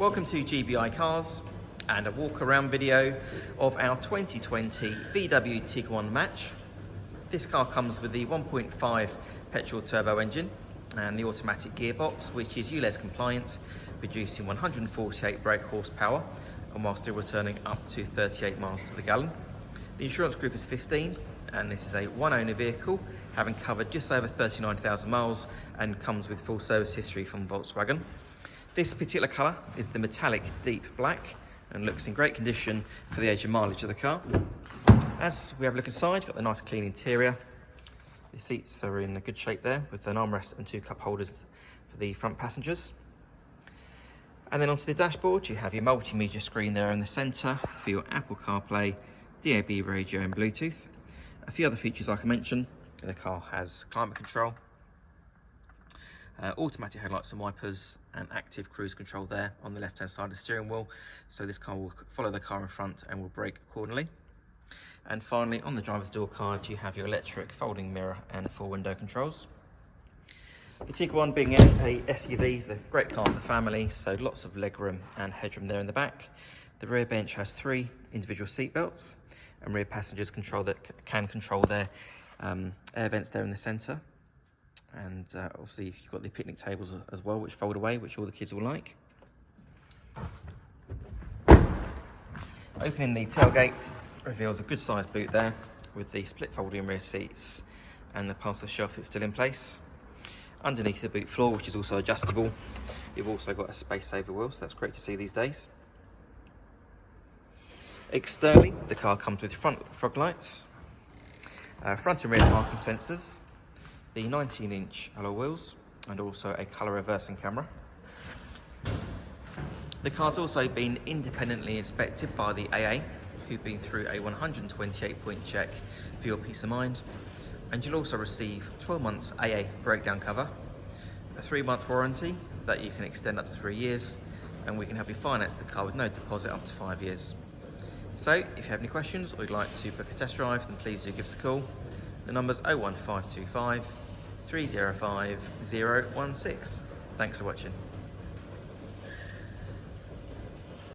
Welcome to GBI Cars and a walk around video of our 2020 VW Tiguan Match. This car comes with the 1.5 petrol turbo engine and the automatic gearbox, which is Ulez compliant, producing 148 brake horsepower and while still returning up to 38 miles to the gallon. The insurance group is 15 and this is a one owner vehicle, having covered just over 39,000 miles and comes with full service history from Volkswagen. This particular colour is the metallic deep black and looks in great condition for the age and mileage of the car. As we have a look inside, you've got the nice clean interior. The seats are in a good shape there with an armrest and two cup holders for the front passengers. And then onto the dashboard, you have your multimedia screen there in the centre for your Apple Carplay, DAB radio and Bluetooth. A few other features like I mentioned, the car has climate control, automatic headlights and wipers, and active cruise control there on the left hand side of the steering wheel, so this car will follow the car in front and will brake accordingly. And finally, on the driver's door card, you have your electric folding mirror and full window controls. The Tiguan, being a SUV, is a great car for the family, so lots of legroom and headroom there in the back. The rear bench has 3 individual seat belts, and rear passengers can control their air vents there in the centre. And obviously you've got the picnic tables as well, which fold away, which all the kids will like. Opening the tailgate reveals a good sized boot there with the split folding rear seats and the parcel shelf that's still in place. Underneath the boot floor, which is also adjustable, you've also got a space saver wheel, so that's great to see these days. Externally, the car comes with front fog lights, front and rear parking sensors, the 19-inch alloy wheels, and also a colour reversing camera. The car's also been independently inspected by the AA, who've been through a 128-point check for your peace of mind, and you'll also receive 12 months AA breakdown cover, a 3-month warranty that you can extend up to 3 years, and we can help you finance the car with no deposit up to 5 years. So if you have any questions or you'd like to book a test drive, then please do give us a call. The number's 01525 305 016. Thanks for watching.